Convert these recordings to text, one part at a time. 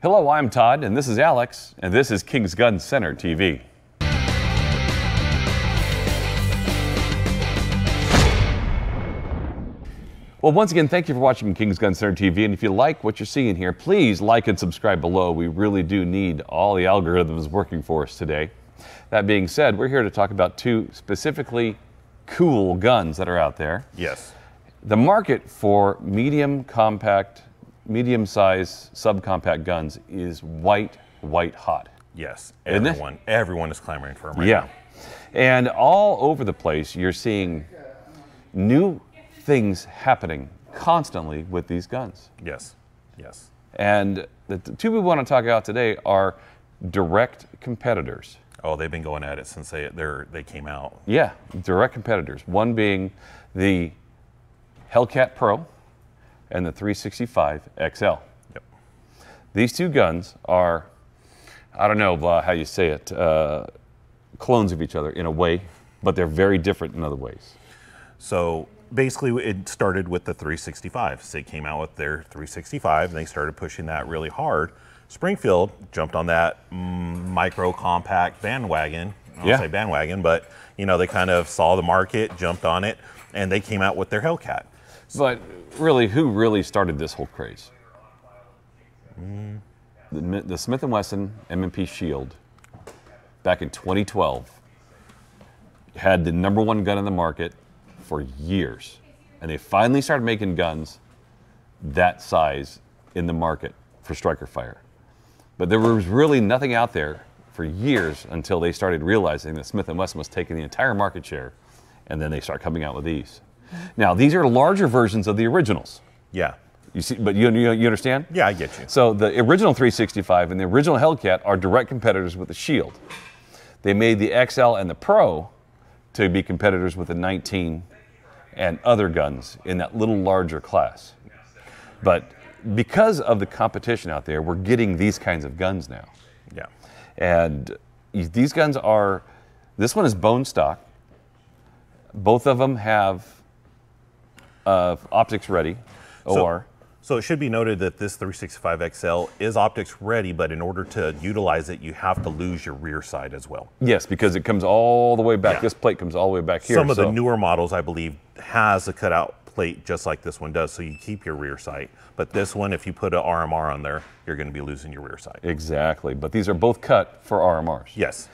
Hello, I'm Todd, and this is Alex, and this is King's Gun Center TV. Well, once again, thank you for watching King's Gun Center TV, and if you like what you're seeing here, please like and subscribe below. We really do need all the algorithms working for us today. That being said, we're here to talk about two specifically cool guns that are out there. Yes. The market for medium-size, subcompact guns is white hot. Yes. Isn't it? Everyone is clamoring for them right Yeah. now. And all over the place, you're seeing new things happening constantly with these guns. Yes. Yes. And the two we want to talk about today are direct competitors. Oh, they've been going at it since they came out. Yeah, direct competitors. One being the Hellcat Pro and the 365 XL. Yep. These two guns are, I don't know how you say it, clones of each other in a way, but they're very different in other ways. So basically it started with the 365. So they came out with their 365 and they started pushing that really hard. Springfield jumped on that micro compact bandwagon. I don't say bandwagon, but you know, they kind of saw the market, jumped on it, and they came out with their Hellcat. But really, who really started this whole craze? The Smith & Wesson M&P Shield back in 2012 had the #1 gun in the market for years. And they finally started making guns that size in the market for striker fire. But there was really nothing out there for years until they started realizing that Smith & Wesson was taking the entire market share, and then they start coming out with these. Now, these are larger versions of the originals. Yeah. You see, but you understand? Yeah, I get you. So the original 365 and the original Hellcat are direct competitors with the Shield. They made the XL and the Pro to be competitors with the 19 and other guns in that little larger class. But because of the competition out there, we're getting these kinds of guns now. Yeah. And these guns are, this one is bone stock. Both of them have optics ready, So it should be noted that this 365 XL is optics ready, but in order to utilize it, you have to lose your rear side as well. Yes, because it comes all the way back. Yeah. This plate comes all the way back here. Some of the newer models, I believe, has a cutout plate just like this one does, so you keep your rear sight. But this one, if you put an RMR on there, you're going to be losing your rear sight. Exactly, but these are both cut for RMRs. Yes.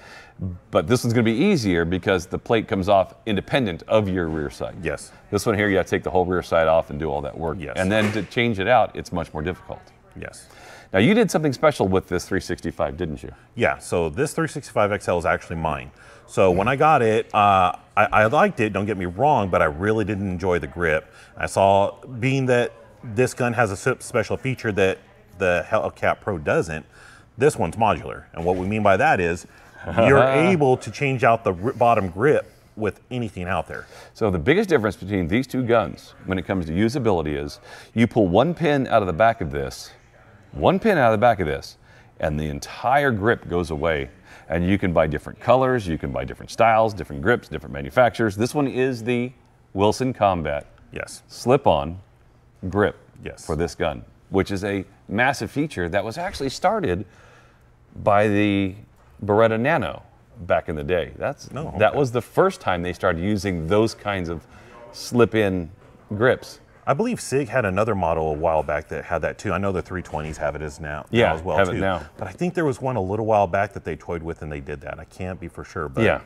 But this one's going to be easier because the plate comes off independent of your rear sight. Yes. This one here, you have to take the whole rear side off and do all that work. Yes. And then to change it out, it's much more difficult. Yes. Now, you did something special with this 365, didn't you? Yeah, so this 365 XL is actually mine. So when I got it, I liked it, don't get me wrong, but I really didn't enjoy the grip. I saw, being that this gun has a special feature that the Hellcat Pro doesn't, this one's modular. And what we mean by that is you're able to change out the bottom grip with anything out there. So the biggest difference between these two guns when it comes to usability is you pull one pin out of the back of this, and the entire grip goes away. And you can buy different colors, you can buy different styles, different grips, different manufacturers. This one is the Wilson Combat slip-on grip for this gun, which is a massive feature that was actually started by the Beretta Nano back in the day. That was the first time they started using those kinds of slip-in grips. I believe SIG had another model a while back that had that too. I know the 320s have it as now as well have too. It now. But I think there was one a little while back that they toyed with and they did that. I can't be for sure. But yeah,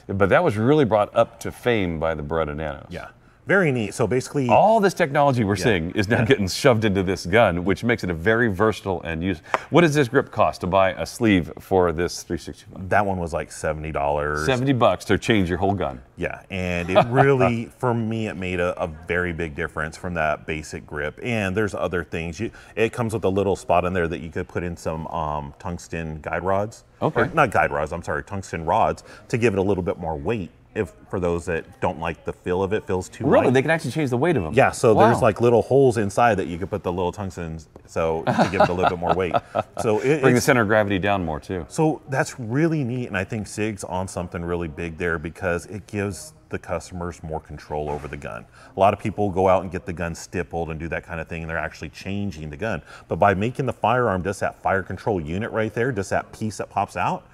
but that was really brought up to fame by the Beretta Nanos. Yeah. Very neat. So basically, all this technology we're seeing is now getting shoved into this gun, which makes it a very versatile and use. What does this grip cost to buy a sleeve for this 365? That one was like $70. $70 to change your whole gun. Yeah, and it really, for me, it made a very big difference from that basic grip. And there's other things. It comes with a little spot in there that you could put in some tungsten guide rods. Okay. Or not guide rods, I'm sorry, tungsten rods to give it a little bit more weight if for those that don't like the feel of it, feels too Really? light. They can actually change the weight of them? Yeah, so Wow. there's like little holes inside that you could put the little tungstens so to give it a little bit more weight. So Bring the center of gravity down more too. So that's really neat, and I think SIG's on something really big there because it gives the customers more control over the gun. A lot of people go out and get the gun stippled and do that kind of thing, and they're actually changing the gun. But by making the firearm just that fire control unit right there, just that piece that pops out,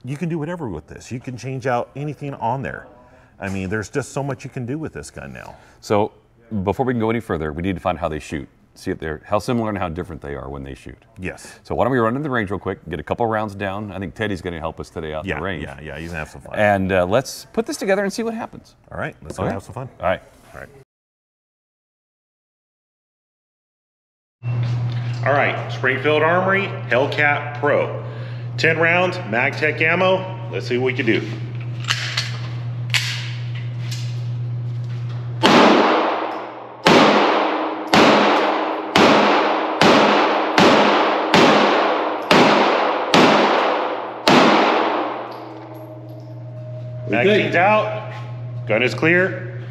you can do whatever with this. You can change out anything on there. I mean, there's just so much you can do with this gun now. So before we can go any further, we need to find how they shoot. See if they're how similar and how different they are when they shoot. Yes. So why don't we run into the range real quick, get a couple rounds down. I think Teddy's going to help us today out in the range. Yeah, he's gonna have some fun. And let's put this together and see what happens. All right, let's go have some fun. All right. All right. All right, Springfield Armory, Hellcat Pro. 10 rounds, MagTech ammo. Let's see what we can do. Magazine's out, gun is clear.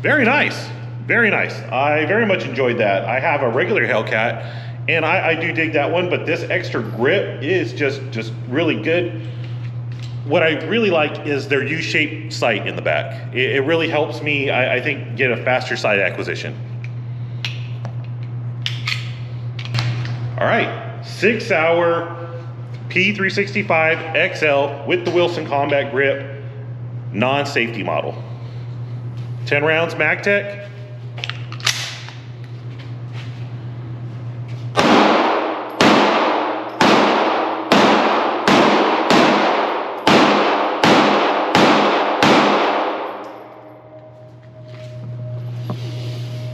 Very nice, very nice. I very much enjoyed that. I have a regular Hellcat, and I do dig that one, but this extra grip is just really good. What I really like is their U-shaped sight in the back. It really helps me, I think, get a faster sight acquisition. All right, 6-hour P365 XL with the Wilson Combat Grip, non-safety model. 10 rounds MagTech.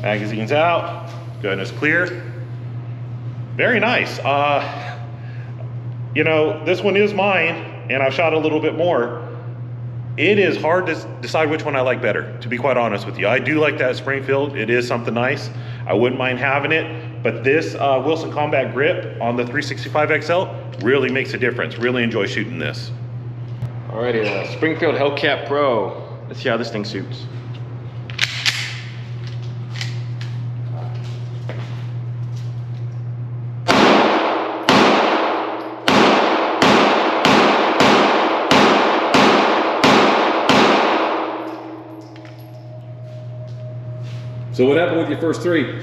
Magazine's out, gun is clear. Very nice. You know, this one is mine, and I've shot a little bit more. It is hard to decide which one I like better, to be quite honest with you. I do like that Springfield. It is something nice. I wouldn't mind having it, but this Wilson Combat Grip on the 365 XL really makes a difference. Really enjoy shooting this. Alrighty, Springfield Hellcat Pro. Let's see how this thing shoots. So what happened with your first three?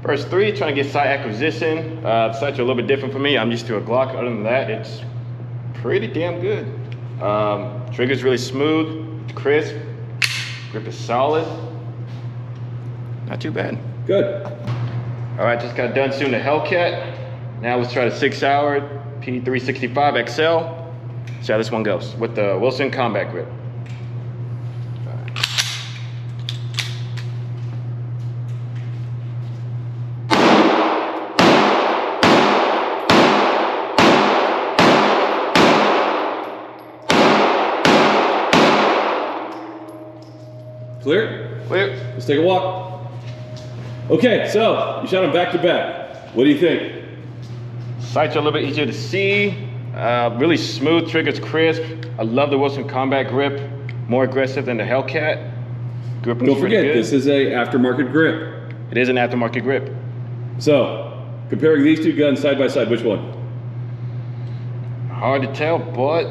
First three, trying to get sight acquisition. The sights are a little bit different for me. I'm used to a Glock. Other than that, it's pretty damn good. Trigger's really smooth, crisp. Grip is solid. Not too bad. Good. All right, just got done shooting the Hellcat. Now let's try the 6-hour P365 XL. See how this one goes with the Wilson Combat Grip. Clear? Clear. Let's take a walk. Okay, so you shot them back to back. What do you think? Sights are a little bit easier to see. Really smooth, triggers crisp. I love the Wilson Combat Grip. More aggressive than the Hellcat. Gripping Don't forget, this is a aftermarket grip. It is an aftermarket grip. So, comparing these two guns side by side, which one? Hard to tell, but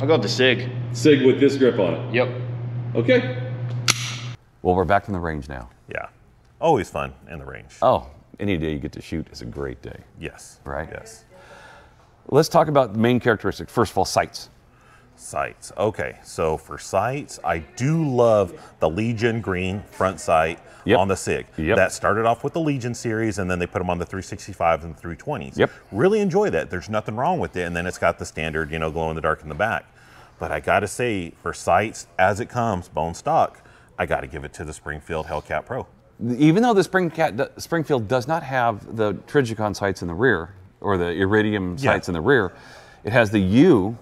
I'll go with the SIG. SIG with this grip on it. Yep. Okay. Well, we're back in the range now. Yeah, always fun in the range. Oh, any day you get to shoot is a great day. Yes. Right? Yes. Let's talk about the main characteristics. First of all, sights. Sights. Okay, so for sights, I do love the Legion green front sight on the SIG. Yep. That started off with the Legion series, and then they put them on the 365 and the 320s. Yep. Really enjoy that. There's nothing wrong with it, and then it's got the standard, you know, glow in the dark in the back. But I gotta say, for sights as it comes, bone stock, I gotta give it to the Springfield Hellcat Pro. Even though the Springfield does not have the Trijicon sights in the rear, or the Iridium sights in the rear, it has the U.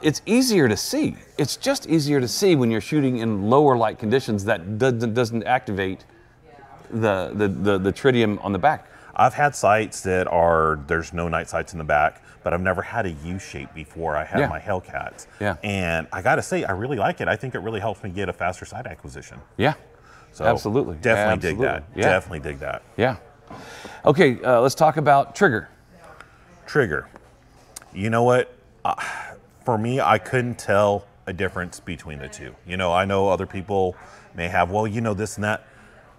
It's easier to see. It's just easier to see when you're shooting in lower light conditions that doesn't activate the tritium on the back. I've had sights that there's no night sights in the back, but I've never had a U shape before I had my Hellcats. Yeah. And I got to say, I really like it. I think it really helps me get a faster sight acquisition. Yeah. So Absolutely. Definitely dig that. Yeah. Definitely dig that. Yeah. Okay, let's talk about trigger. Trigger. You know what? For me, I couldn't tell a difference between the two. You know, I know other people may have, well, you know, this and that.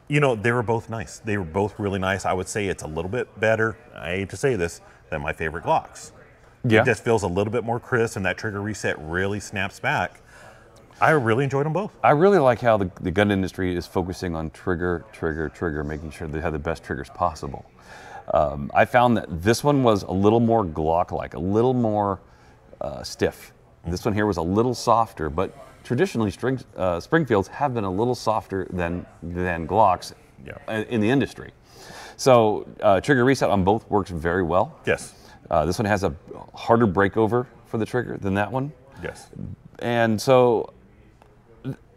You know, they were both nice. They were both really nice. I would say it's a little bit better, I hate to say this, than my favorite Glocks. Yeah. It just feels a little bit more crisp, and that trigger reset really snaps back. I really enjoyed them both. I really like how the gun industry is focusing on trigger, making sure they have the best triggers possible. I found that this one was a little more Glock-like, a little more stiff. This one here was a little softer, but traditionally Springfields have been a little softer than Glocks in the industry. So trigger reset on both works very well. Yes. This one has a harder breakover for the trigger than that one. Yes. And so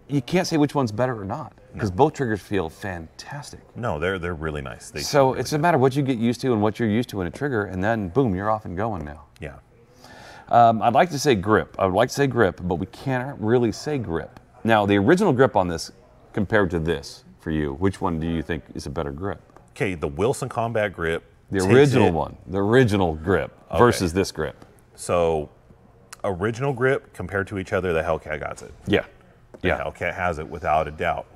you can't say which one's better or not, because both triggers feel fantastic. No, they're really nice. So really it's a matter of what you get used to and what you're used to in a trigger, and then boom, you're off and going now. Yeah. I'd like to say grip. I would like to say grip, but we can't really say grip. Now, the original grip on this compared to this, for you, which one do you think is a better grip? Okay, the Wilson Combat Grip. The original one, the original grip versus this grip. So, original grip compared to each other, the Hellcat got it. Yeah. The Hellcat has it without a doubt.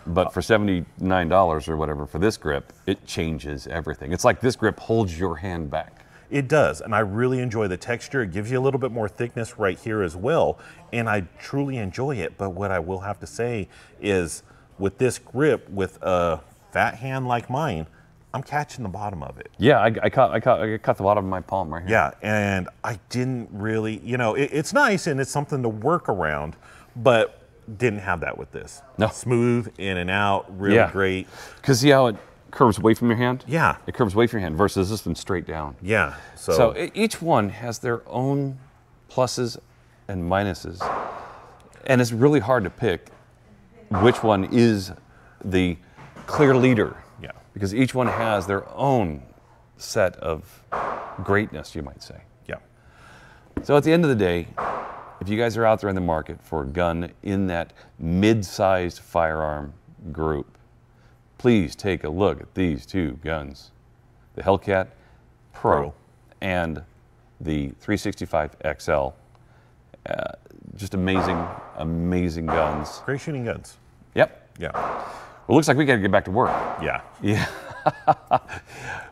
But for $79 or whatever for this grip, it changes everything. It's like this grip holds your hand back. It does, and I really enjoy the texture. It gives you a little bit more thickness right here as well, and I truly enjoy it. But what I will have to say is, with this grip, with a fat hand like mine, I'm catching the bottom of it. Yeah, I caught the bottom of my palm right here. Yeah, and I didn't really, you know, it's nice and it's something to work around, but didn't have that with this. No. Smooth, in and out, really great. Because see how it curves away from your hand? Yeah. It curves away from your hand versus this one straight down. Yeah. So each one has their own pluses and minuses. And it's really hard to pick which one is the clear leader. Yeah. Because each one has their own set of greatness, you might say. Yeah. So at the end of the day, if you guys are out there in the market for a gun in that mid-sized firearm group, please take a look at these two guns, the Hellcat Pro and the 365 XL. Just amazing, amazing guns. Great shooting guns. Yep. Yeah. Well, looks like we got to get back to work. Yeah. Yeah.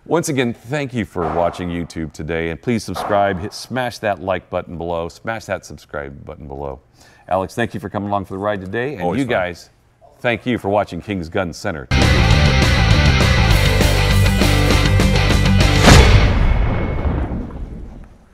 Once again, thank you for watching YouTube today, and please subscribe. Smash that like button below. Smash that subscribe button below. Alex, thank you for coming along for the ride today, and Always you fun. guys, thank you for watching King's Gun Center.